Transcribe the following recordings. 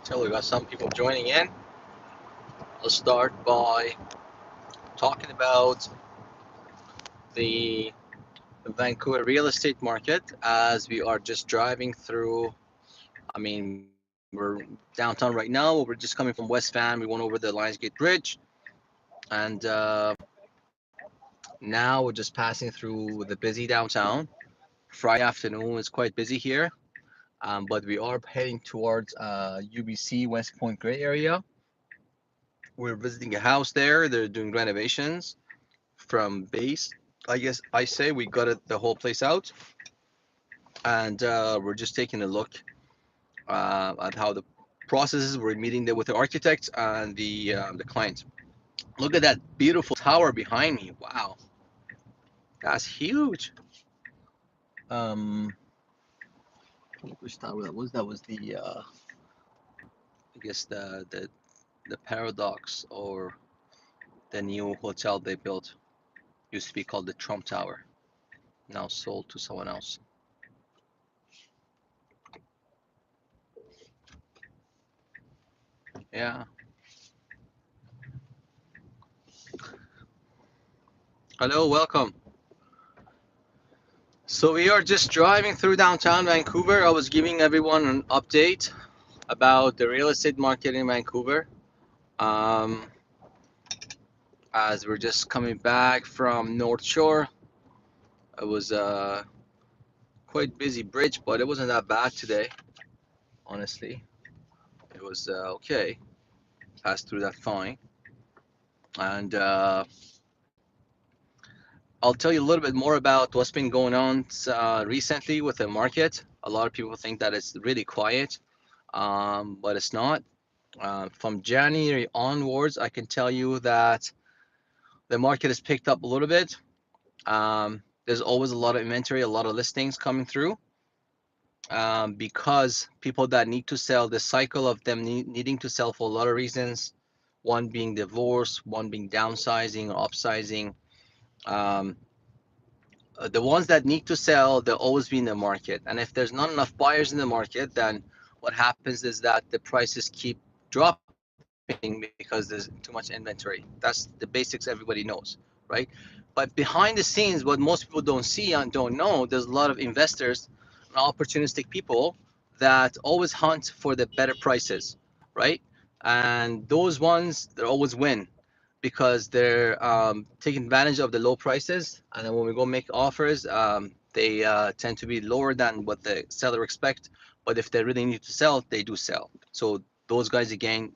Till we got some people joining in. I'll start by talking about the Vancouver real estate market as we are just driving through. I mean, we're downtown right now. We're just coming from West Van. We went over the Lionsgate Bridge, and now we're just passing through the busy downtown. Friday afternoon is quite busy here, but we are heading towards UBC West Point Gray area. We're visiting a house there. They're doing renovations from base. I guess I say we got the whole place out, and we're just taking a look at how the process is. We're meeting there with the architect and the client. Look at that beautiful tower behind me. Wow, that's huge. Which tower that was? That was the I guess the Paradox, or the new hotel they built. Used to be called the Trump Tower. Now sold to someone else. Yeah. Hello, welcome. So we are just driving through downtown Vancouver. I was giving everyone an update about the real estate market in Vancouver. Um, as we're just coming back from North Shore. It was a quite busy bridge, but it wasn't that bad today, honestly. It was okay. Passed through that fine. And I'll tell you a little bit more about what's been going on recently with the market. A lot of people think that it's really quiet, but it's not. From January onwards, I can tell you that the market has picked up a little bit. There's always a lot of inventory, a lot of listings coming through, because people that need to sell, the cycle of them needing to sell for a lot of reasons, one being divorce, one being downsizing or upsizing. Um, the ones that need to sell, they'll always be in the market. And if there's not enough buyers in the market, then what happens is that the prices keep dropping because there's too much inventory. That's the basics everybody knows, right? But behind the scenes, what most people don't see and don't know, there's a lot of investors and opportunistic people that always hunt for the better prices, right? And those ones, they always win because they're taking advantage of the low prices. And then when we go make offers, they tend to be lower than what the seller expect. But if they really need to sell, they do sell. So those guys again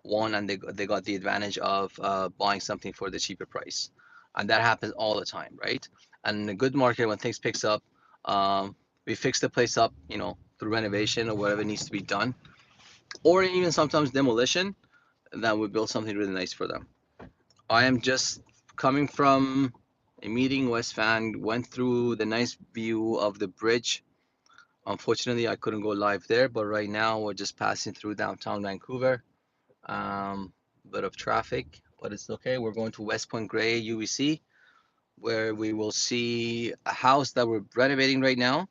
won, and they got the advantage of buying something for the cheaper price, and that happens all the time, right? And in a good market, when things picks up, we fix the place up, through renovation or whatever needs to be done, or even sometimes demolition. Then we build something really nice for them. I am just coming from a meeting. West Van went through the nice view of the bridge. Unfortunately, I couldn't go live there, but right now we're just passing through downtown Vancouver. Bit of traffic, but it's okay. We're going to West Point Gray, UBC, where we will see a house that we're renovating right now.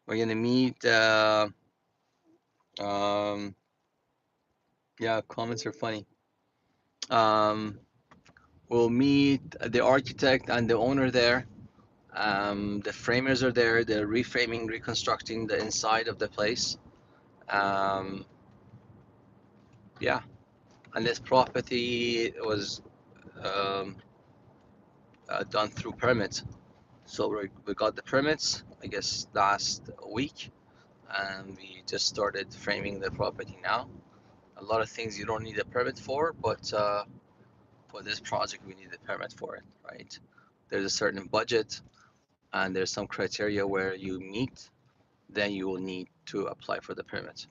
We're gonna meet. Yeah, comments are funny. Um, we'll meet the architect and the owner there. The framers are there. They're reframing, reconstructing the inside of the place. Um, yeah, and this property was um, done through permits. So we got the permits, I guess, last week, and we just started framing the property now. A lot of things you don't need a permit for, but for this project, we need a permit for it, right? There's a certain budget, and there's some criteria where you meet, then you will need to apply for the permit.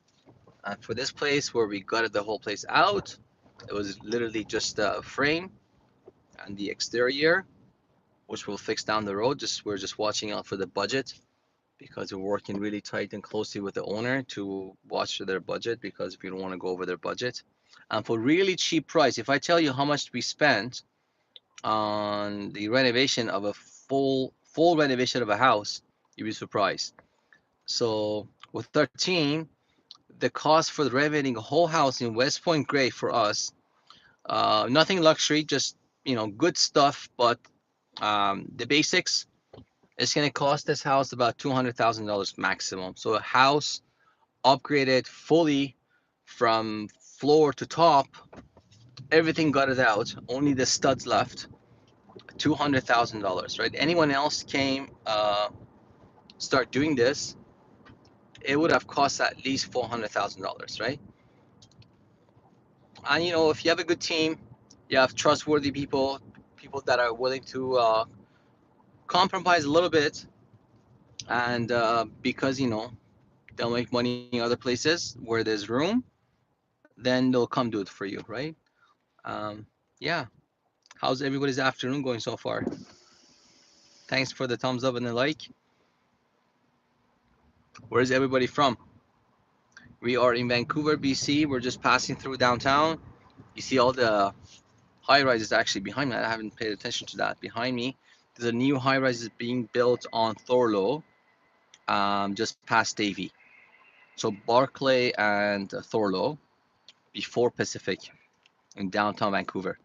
And for this place where we gutted the whole place out, it was literally just a frame and the exterior, which we'll fix down the road. We're just watching out for the budget, because we're working really tight and closely with the owner to watch their budget, because we don't want to go over their budget. And for really cheap price, if I tell you how much we spent on the renovation of a full renovation of a house, you'd be surprised. So with our team, the cost for renovating a whole house in West Point Gray for us, nothing luxury, just good stuff, but the basics. It's gonna cost this house about $200,000 maximum. So a house upgraded fully from floor to top, everything gutted out, only the studs left. $200,000, right? Anyone else came start doing this, it would have cost at least $400,000, right? And if you have a good team, you have trustworthy people, people that are willing to compromise a little bit, and because they'll make money in other places where there's room, then they'll come do it for you, right? Yeah. How's everybody's afternoon going so far? Thanks for the thumbs up and the like. Where's everybody from? We are in Vancouver, BC. We're just passing through downtown. You see all the high rises actually behind me. I haven't paid attention to that. Behind me, there's a new high rise being built on Thorlo, just past Davie. So Barclay and Thorlo before Pacific in downtown Vancouver.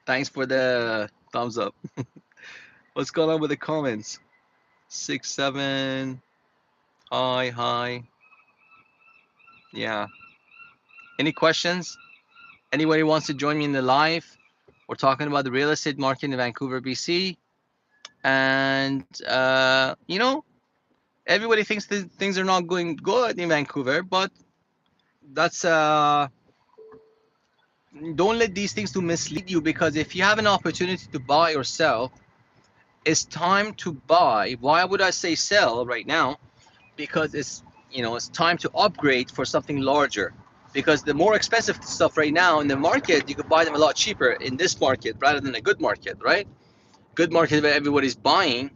Thanks for the thumbs up. What's going on with the comments? 6, 7. Hi. Yeah. Any questions? Anybody wants to join me in the live? We're talking about the real estate market in Vancouver, BC. And, everybody thinks that things are not going good in Vancouver, but that's, don't let these things to mislead you, because if you have an opportunity to buy or sell, it's time to buy. Why would I say sell right now? Because it's time to upgrade for something larger, because the more expensive stuff right now in the market, you could buy them a lot cheaper in this market rather than a good market, right? Good market where everybody's buying,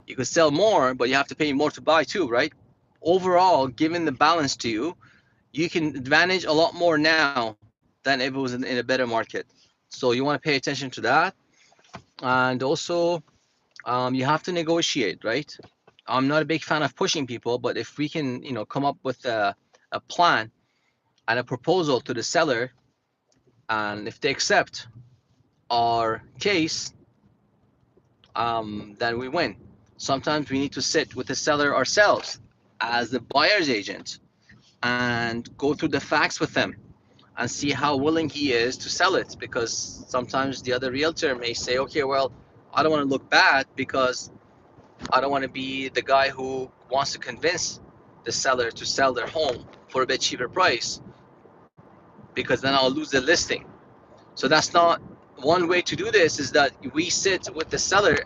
you could sell more, but you have to pay more to buy too, right? Overall, given the balance to you, you can advantage a lot more now than if it was in a better market. So you want to pay attention to that. And also, you have to negotiate, right? I'm not a big fan of pushing people, but if we can, come up with a plan and a proposal to the seller, and if they accept our case, then we win. Sometimes we need to sit with the seller ourselves as the buyer's agent and go through the facts with them and see how willing he is to sell it, because sometimes the other realtor may say, okay, well, I don't want to look bad because I don't want to be the guy who wants to convince the seller to sell their home for a bit cheaper price, because then I'll lose the listing. So that's not one way to do this. Is that we sit with the seller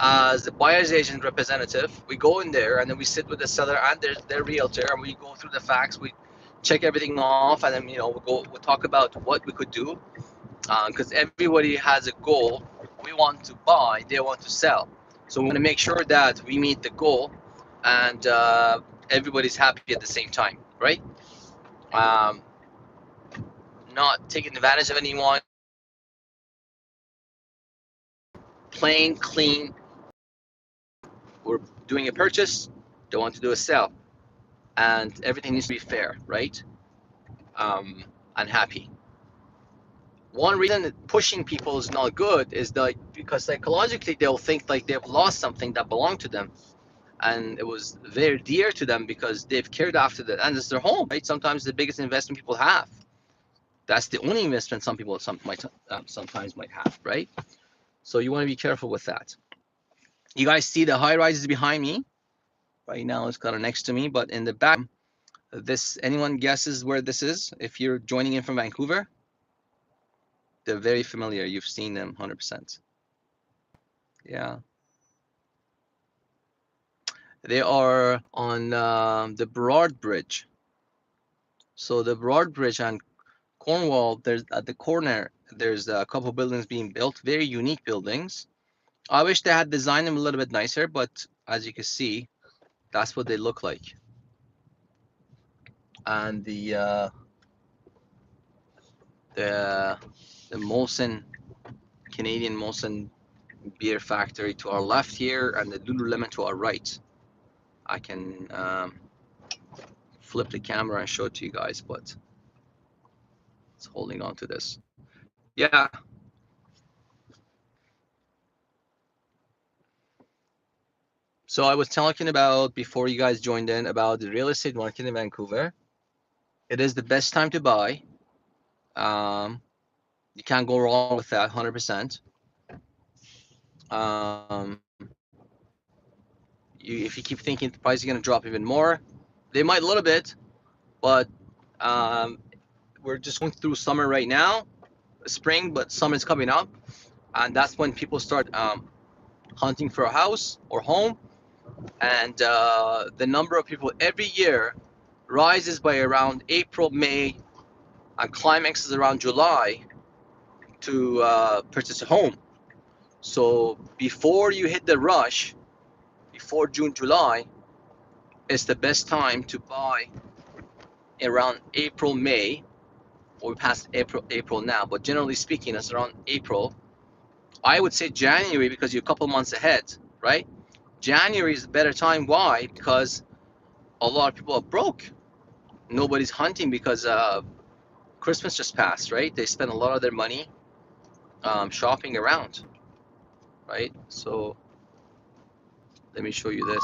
as the buyer's agent representative. We go in there and then we sit with the seller and their realtor, and we go through the facts. We check everything off, and then we'll talk about what we could do, because everybody has a goal. We want to buy, they want to sell. So we want to make sure that we meet the goal and everybody's happy at the same time, right? Not taking advantage of anyone. Plain, clean. We're doing a purchase, don't want to do a sell. And everything needs to be fair, right? And happy. One reason that pushing people is not good is that because psychologically they'll think like they've lost something that belonged to them, and it was very dear to them because they've cared after that, and it's their home, right? Sometimes the biggest investment people have. That's the only investment some people sometimes might have, right? So you want to be careful with that. You guys see the high rises behind me? Right now it's kind of next to me, but in the back, anyone guesses where this is? If you're joining in from Vancouver, they're very familiar. You've seen them 100%. Yeah. They are on the Broad Bridge. So the Broad Bridge on Cornwall, there's at the corner, there's a couple buildings being built, very unique buildings. I wish they had designed them a little bit nicer, but as you can see, that's what they look like. And the Molson, Canadian Molson beer factory to our left here, and the Lululemon to our right. I can flip the camera and show it to you guys, but it's holding on to this. Yeah. So I was talking about before you guys joined in about the real estate market in Vancouver. It is the best time to buy. You can't go wrong with that, 100%. If you keep thinking the price is going to drop even more, they might a little bit, but um, we're just going through summer right now, spring, but summer's coming up, and that's when people start hunting for a house or home, and the number of people every year rises by around April, May, and climaxes around July to purchase a home. So before you hit the rush, before June, July, it's the best time to buy around April, May, or past April now, but generally speaking, it's around April. I would say January because you're a couple months ahead, right? January is a better time. Why? Because a lot of people are broke. Nobody's hunting because Christmas just passed, right? They spend a lot of their money shopping around, right? So let me show you this.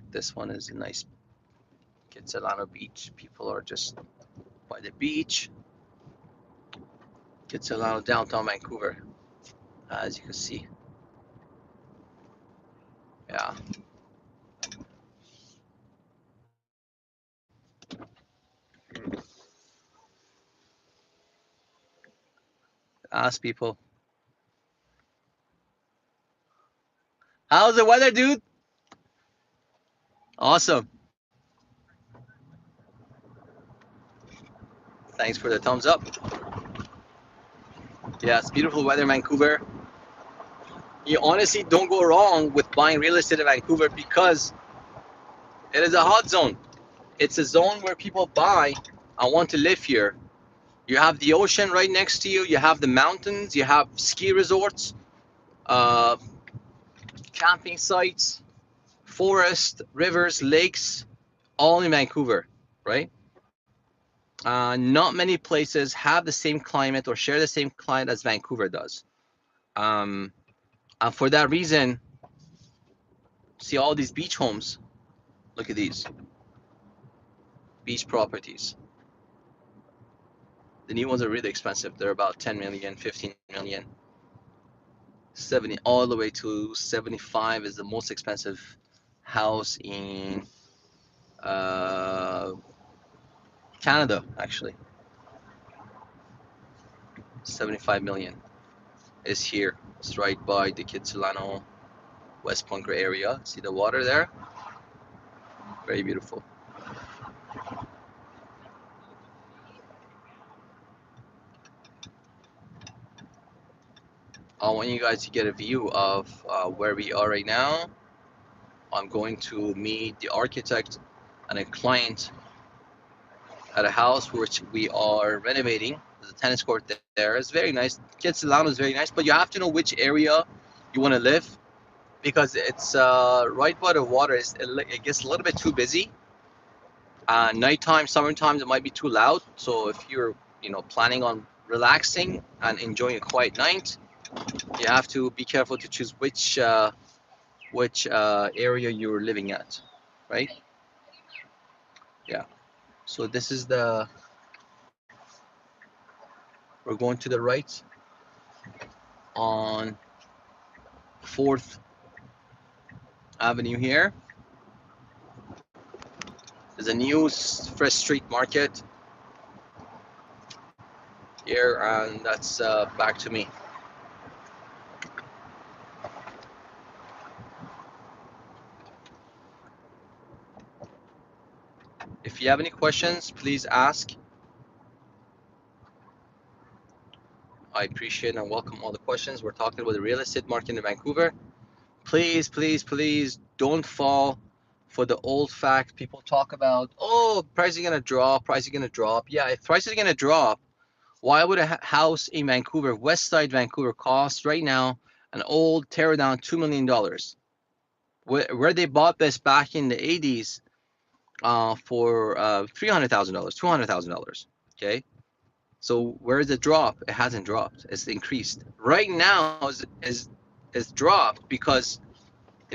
This one is a nice Kitsilano beach. People are just by the beach. Kitsilano, downtown Vancouver, as you can see. Yeah. Ask people. How's the weather, dude? Awesome. Thanks for the thumbs up. Yeah, it's beautiful weather in Vancouver. You honestly don't go wrong with buying real estate in Vancouver because it is a hot zone. It's a zone where people buy and want to live here. You have the ocean right next to you. You have the mountains. You have ski resorts, uh, camping sites, forest, rivers, lakes, all in Vancouver, right? Not many places have the same climate or share the same climate as Vancouver does. And for that reason, see all these beach homes. Look at these beach properties. The new ones are really expensive. They're about 10 million, 15 million, 70, all the way to 75 is the most expensive house in uh, Canada, actually. 75 million is here. It's right by the Kitsilano West Bunker area. See the water there? Very beautiful. I want you guys to get a view of where we are right now. I'm going to meet the architect and a client at a house which we are renovating. There's a tennis court there. It's very nice. Kitsilano is very nice, but you have to know which area you want to live because it's right by the water. It gets a little bit too busy. Nighttime, summertime, it might be too loud. So if you're, planning on relaxing and enjoying a quiet night, you have to be careful to choose which area you're living at, right? Yeah. So this is we're going to the right on 4th Avenue here. There's a new fresh street market here, and that's back to me. If you have any questions, please ask. I appreciate and welcome all the questions. We're talking about the real estate market in Vancouver. Please, please, please don't fall for the old fact people talk about. Oh, price is gonna drop. Price is gonna drop. Yeah, if price is gonna drop, why would a house in Vancouver, West Side Vancouver, cost right now an old tear down $2 million? Where they bought this back in the 80s, for $300,000, $200,000. Okay, so where is the drop? It hasn't dropped. It's increased. Right now is dropped because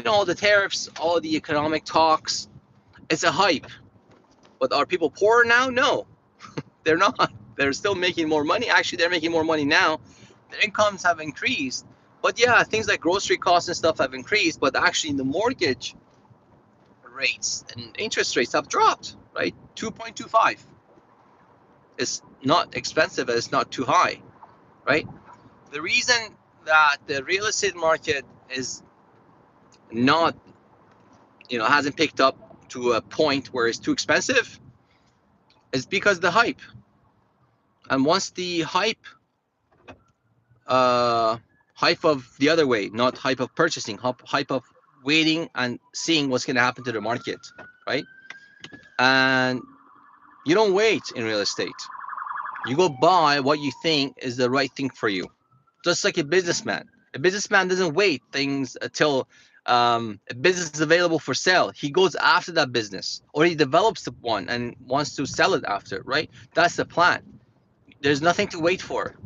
all the tariffs, all the economic talks. It's a hype. But are people poorer now? No, they're not. They're still making more money. Actually, they're making more money now. Their incomes have increased. But yeah, things like grocery costs and stuff have increased. But actually, the mortgage rates and interest rates have dropped, right? 2.25. It's not expensive, and it's not too high, right? The reason that the real estate market is not, hasn't picked up to a point where it's too expensive is because the hype. And once the hype of the other way, not hype of purchasing, hype of waiting and seeing what's going to happen to the market, right? And you don't wait in real estate. You go buy what you think is the right thing for you. Just like a businessman. A businessman doesn't wait things until a business is available for sale. He goes after that business, or he develops one and wants to sell it after, right? That's the plan. There's nothing to wait for.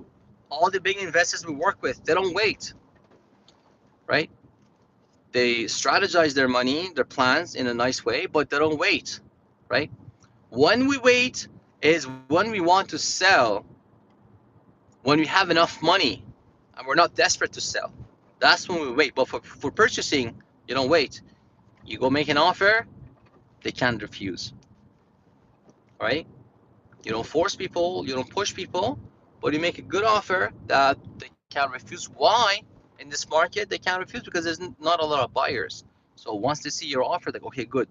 All the big investors we work with, they don't wait, right? They strategize their money, their plans in a nice way, but they don't wait, right? When we wait is when we want to sell, when we have enough money and we're not desperate to sell. That's when we wait. But for purchasing, you don't wait. You go make an offer, they can't refuse, right? You don't force people, you don't push people, but you make a good offer that they can't refuse. Why? In this market, they can't refuse because there's not a lot of buyers. So once they see your offer, they go, okay, good,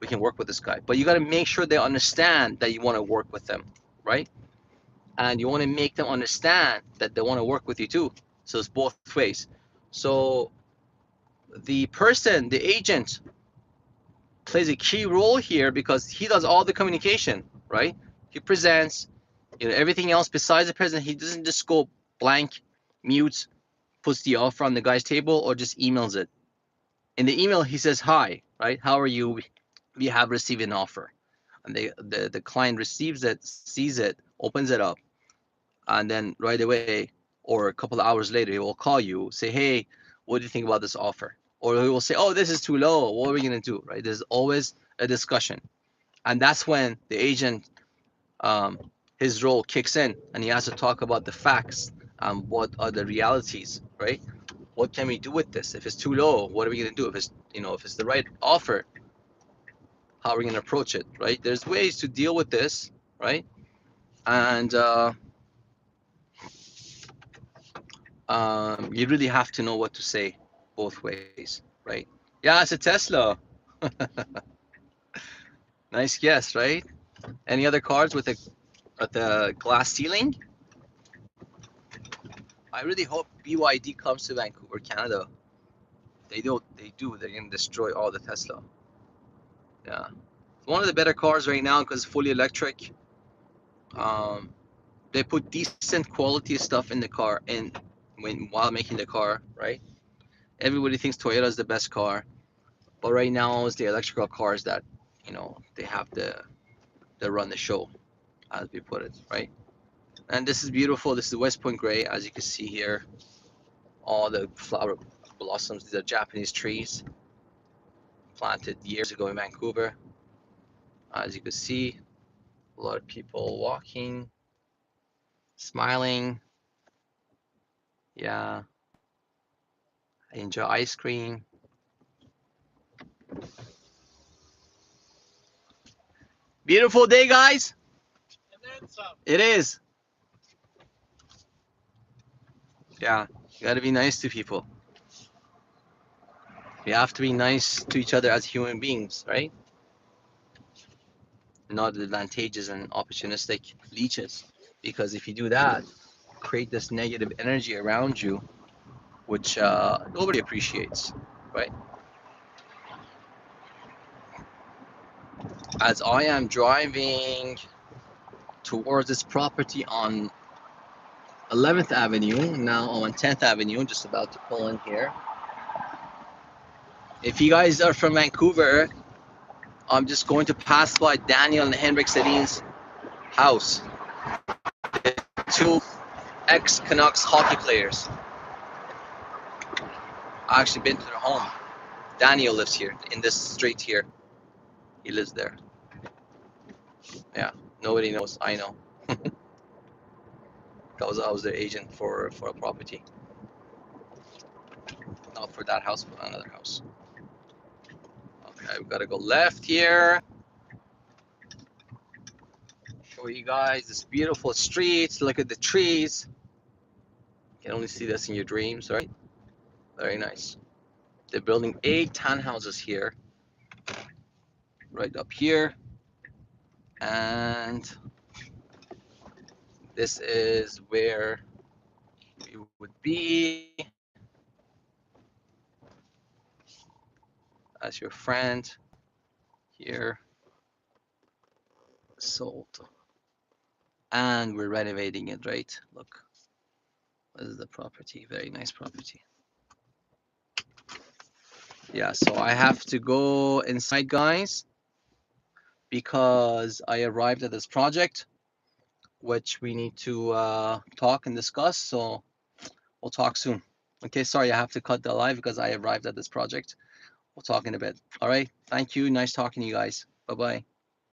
we can work with this guy. But you got to make sure they understand that you want to work with them, right? And you want to make them understand that they want to work with you too. So it's both ways. So the person, the agent, plays a key role here because he does all the communication, right? He presents, everything else besides the president. He doesn't just go blank, mute, puts the offer on the guy's table, or just emails it. In the email, he says, hi, right? How are you? We have received an offer. And the client receives it, sees it, opens it up, and then right away or a couple of hours later, he will call you, say, hey, what do you think about this offer? Or he will say, oh, this is too low. What are we going to do, right? There's always a discussion. And that's when the agent, his role kicks in, and he has to talk about the facts and what are the realities, right? What can we do with this? If it's too low, what are we going to do? If it's the right offer, how are we going to approach it, right? There's ways to deal with this, right? And you really have to know what to say both ways, right? Yeah, it's a Tesla. Nice guess, right? Any other cars with the glass ceiling? I really hope BYD comes to Vancouver, Canada. They do. They do. They're gonna destroy all the Tesla. Yeah, it's one of the better cars right now because fully electric. Um, they put decent quality stuff in the car and while making the car, right? Everybody thinks Toyota is the best car, but right now it's the electrical cars that they have the run the show, as we put it, right? And this is beautiful. This is West Point Gray, as you can see here. All the flower blossoms. These are Japanese trees planted years ago in Vancouver. As you can see, a lot of people walking, smiling. Yeah, I enjoy ice cream. Beautiful day, guys. It is. Yeah, you gotta be nice to people. We have to be nice to each other as human beings, right? Not advantageous and opportunistic leeches. Because if you do that, create this negative energy around you, which nobody appreciates, right? As I am driving towards this property on 11th Avenue, now I'm on 10th Avenue, just about to pull in here. If you guys are from Vancouver, I'm just going to pass by Daniel and Henrik Sedin's house. The two ex-Canucks hockey players. I actually been to their home. Daniel lives here in this street here. He lives there. Yeah, nobody knows. I know. Because I was their agent for a property. Not for that house, but another house. Okay, we gotta go left here. Show you guys this beautiful street. Look at the trees. You can only see this in your dreams, right? Very nice. They're building 8 townhouses here. Right up here. And this is where it would be as your friend here sold. And we're renovating it, right? Look, this is the property. Very nice property. Yeah, so I have to go inside, guys, because I arrived at this project, which we need to talk and discuss. So we'll talk soon. Okay, sorry, I have to cut the live because I arrived at this project. We'll talk in a bit. All right, thank you. Nice talking to you guys. Bye-bye.